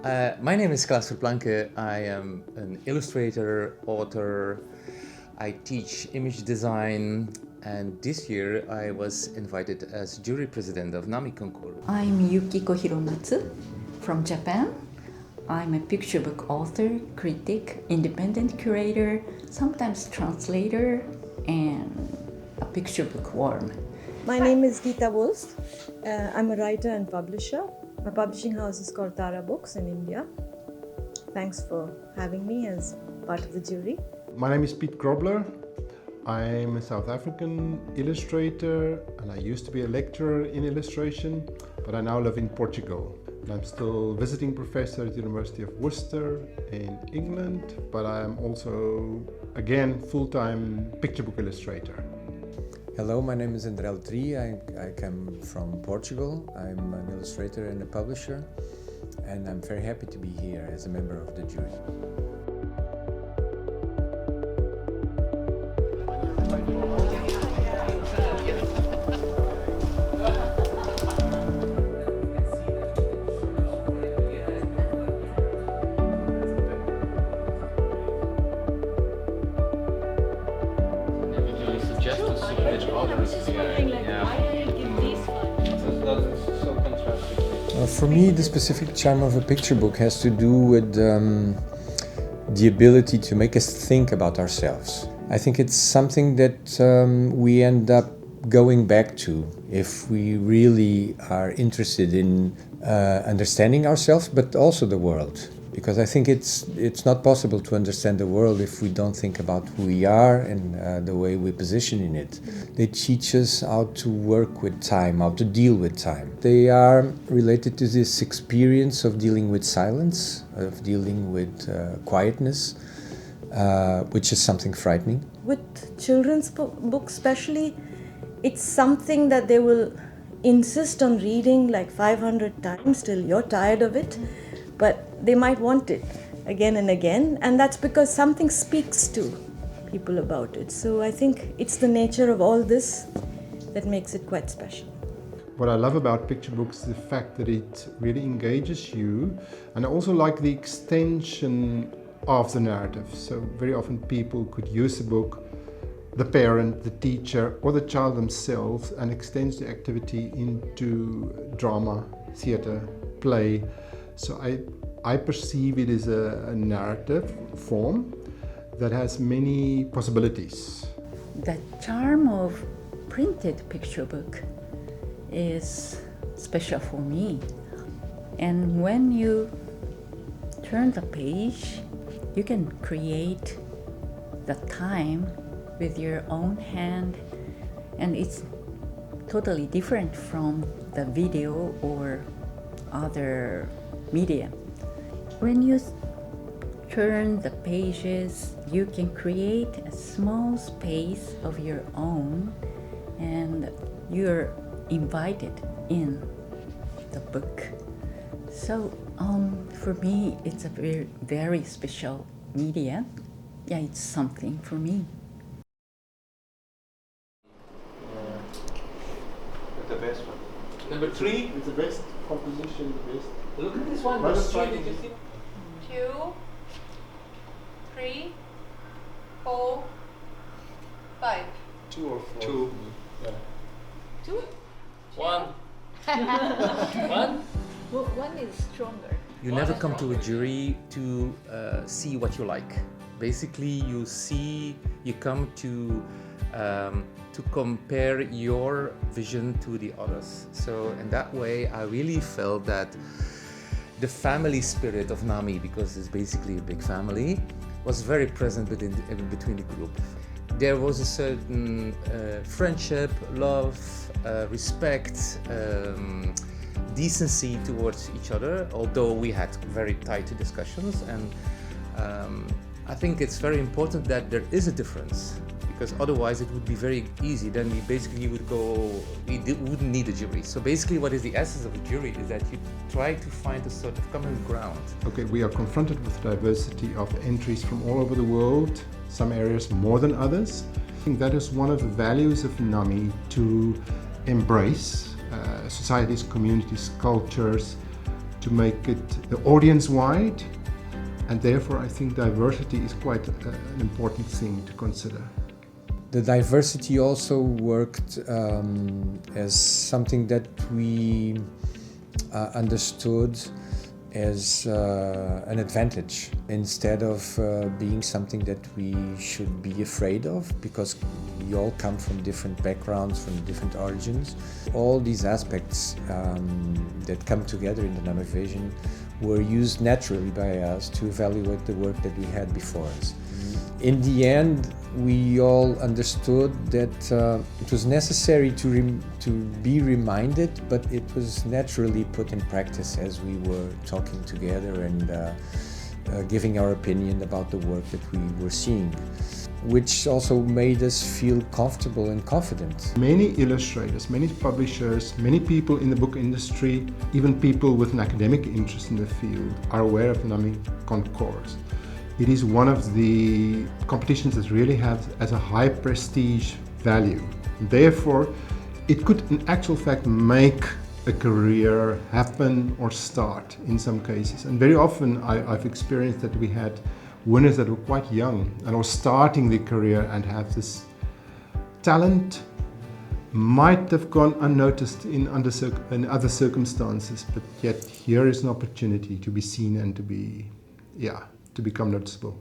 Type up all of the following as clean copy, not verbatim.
My name is Klaas Verplanke. I am an illustrator, author. I teach image design, and this year I was invited as jury president of NAMI CONCOURS. I'm Yukiko Hiromatsu from Japan. I'm a picture book author, critic, independent curator, sometimes translator, and a picture book worm. My name is Geeta Wolf. I'm a writer and publisher. My publishing house is called Tara Books in India. Thanks for having me as part of the jury. My name is Piet Grobler. I'm a South African illustrator and I used to be a lecturer in illustration, but I now live in Portugal. I'm still visiting professor at the University of Worcester in England, but I'm also, again, full-time picture book illustrator. Hello, my name is André Letrie. I come from Portugal. I'm an illustrator and a publisher, and I'm very happy to be here as a member of the jury. For me, the specific charm of a picture book has to do with the ability to make us think about ourselves. I think it's something that we end up going back to if we really are interested in understanding ourselves, but also the world. Because I think it's not possible to understand the world if we don't think about who we are and the way we position in it. They teach us how to work with time, how to deal with time. They are related to this experience of dealing with silence, of dealing with quietness, which is something frightening. With children's books especially, it's something that they will insist on reading like 500 times till you're tired of it. But they might want it again and again, and that's because something speaks to people about it. So I think it's the nature of all this that makes it quite special. What I love about picture books is the fact that it really engages you, and I also like the extension of the narrative. So very often people could use a book, the parent, the teacher, or the child themselves, and extends the activity into drama, theater, play. So I perceive it as a narrative form that has many possibilities. The charm of printed picture book is special for me. And when you turn the page, you can create the time with your own hand, and it's totally different from the video or other media. When you turn the pages, you can create a small space of your own, and you're invited in the book. So for me, it's a very, very special media. Yeah, it's something for me. The best one. Number 3. It's the best composition, the best. Look at this one. Let us try Did you to- see? 2, 3, 4, 5. 2 or 4. 2. Yeah. 2? 1. 1. Well, 1 is stronger. You never come to a jury to see what you like. Basically, you come to compare your vision to the others. So in that way, I really felt that the family spirit of NAMI, because it's basically a big family, was very present between the group. There was a certain friendship, love, respect, decency towards each other, although we had very tight discussions. And I think it's very important that there is a difference, because otherwise it would be very easy. Then we basically wouldn't need a jury. So basically what is the essence of a jury is that you try to find a sort of common ground. Okay, we are confronted with diversity of entries from all over the world, some areas more than others. I think that is one of the values of NAMI, to embrace societies, communities, cultures, to make it audience-wide, and therefore I think diversity is quite an important thing to consider. The diversity also worked as something that we understood as an advantage instead of being something that we should be afraid of, because we all come from different backgrounds, from different origins. All these aspects that come together in the NAMBOOK vision were used naturally by us to evaluate the work that we had before us. In the end, we all understood that it was necessary to be reminded, but it was naturally put in practice as we were talking together and giving our opinion about the work that we were seeing, which also made us feel comfortable and confident. Many illustrators, many publishers, many people in the book industry, even people with an academic interest in the field are aware of NAMI CONCOURS. It is one of the competitions that really has as a high prestige value. Therefore, it could in actual fact make a career happen or start in some cases. And very often I've experienced that we had winners that were quite young and are starting their career and have this talent, might have gone unnoticed in other circumstances, but yet here is an opportunity to be seen and to become noticeable.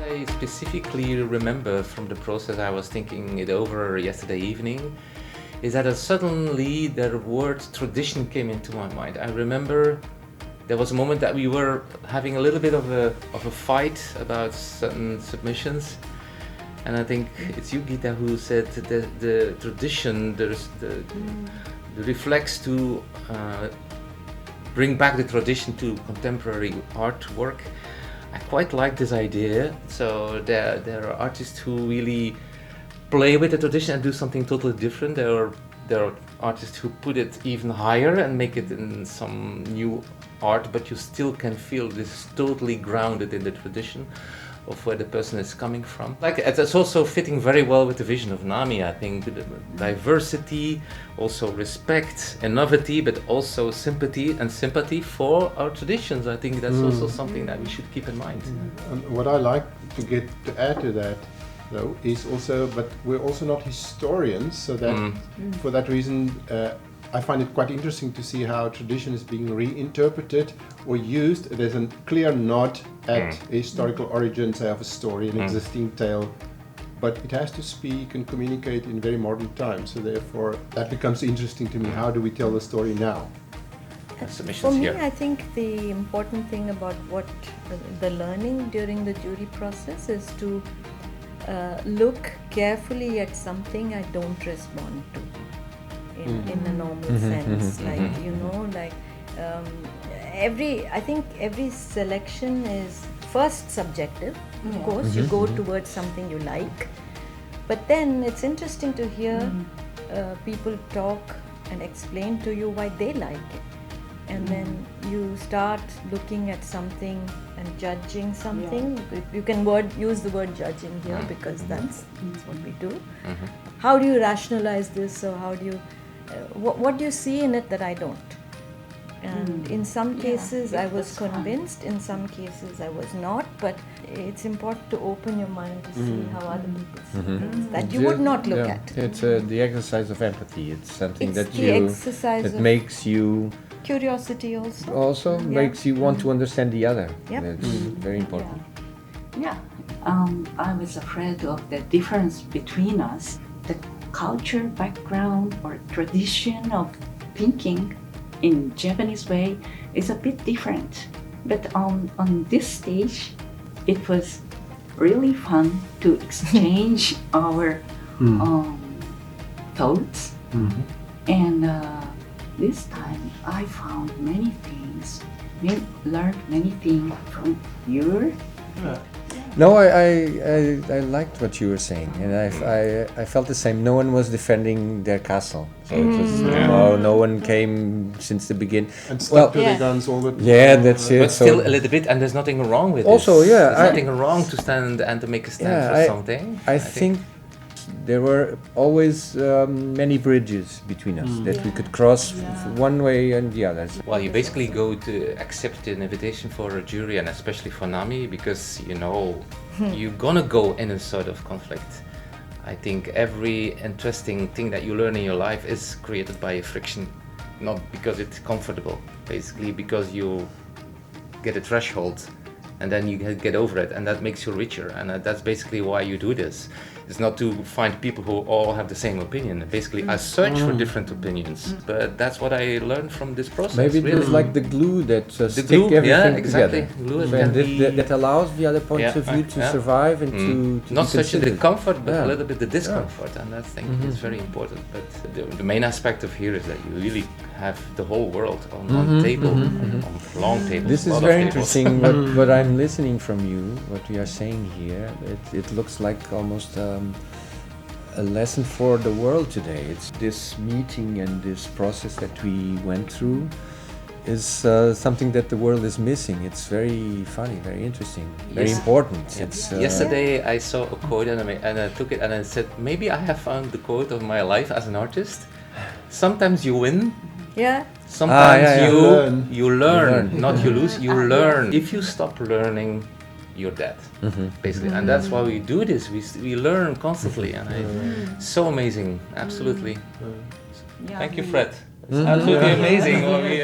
I specifically remember from the process, I was thinking it over yesterday evening, is that suddenly the word tradition came into my mind. I remember there was a moment that we were having a little bit of a fight about certain submissions, and I think it's you, Gita, who said the tradition, the reflex to bring back the tradition to contemporary artwork. I quite like this idea. So there are artists who really play with the tradition and do something totally different. There are artists who put it even higher and make it in some new art, but you still can feel this is totally grounded in the tradition of where the person is coming from. Like it's also fitting very well with the vision of NAMI. I think the diversity, also respect, innovativity, but also sympathy for our traditions. I think that's also something that we should keep in mind. And what I like to add to that, though, is also, but we're also not historians, so that for that reason, I find it quite interesting to see how tradition is being reinterpreted or used. There's a clear nod at historical origins of a story, an existing tale, but it has to speak and communicate in very modern times. So therefore, that becomes interesting to me. How do we tell the story now? For me, I think the important thing about what the learning during the jury process is to look carefully at something I don't respond to in a normal sense. I think every selection is first subjective. Of course, you go towards something you like, but then it's interesting to hear people talk and explain to you why they like it. And then you start looking at something and judging something. You can use the word judging here because that's what we do. How do you rationalize this, or how do you what do you see in it that I don't? And in some cases I was convinced, in some cases I was not, but it's important to open your mind to see how other people see things that you would not look at. It's the exercise of empathy. It's something It's the exercise of makes you curiosity also. makes you want to understand the other. Yep. That's very important. Yeah, I was afraid of the difference between us. The culture, background, or tradition of thinking in Japanese way is a bit different. But on this stage, it was really fun to exchange our thoughts. And this time I found many things, learned many things from your No, I liked what you were saying, and I felt the same. No one was defending their castle, so it was no one came since the beginning. And stuck to Yeah. their guns all the time. Yeah, that's it. But So- still a little bit, and there's nothing wrong with Also, this. yeah, There's nothing wrong to stand and to make a stand Yeah, for something. I think there were always many bridges between us that we could cross one way and the other. Well, you basically go to accept an invitation for a jury, and especially for NAMI, because you know you're gonna go in a sort of conflict. I think every interesting thing that you learn in your life is created by friction, not because it's comfortable, basically because you get a threshold and then you get over it, and that makes you richer, and that's basically why you do this. It's not to find people who all have the same opinion. Basically, I search for different opinions, but that's what I learned from this process. Maybe it really. was like the glue that The stick glue, everything yeah, exactly. together. Glue So, can and be- that allows the other points of view to survive and to not be such the considered. comfort, but Yeah. a little bit the discomfort, and that thing is very important. But the main aspect of here is that you really have the whole world on one table, on long tables. This a is lot of very tables. interesting. What I'm listening from you, what we are saying here, it looks like almost a lesson for the world today. It's this meeting and this process that we went through is something that the world is missing. It's very funny, very interesting, very Yes. important. Yeah. It's Yesterday I saw a quote and I took it and I said, maybe I have found the quote of my life as an artist. Sometimes you win, Yeah. sometimes yeah. you learn, not you lose, you learn. If you stop learning, you're dead, basically. And that's why we do this. We learn constantly, and so amazing, absolutely. Thank you, Fred. It's absolutely amazing what we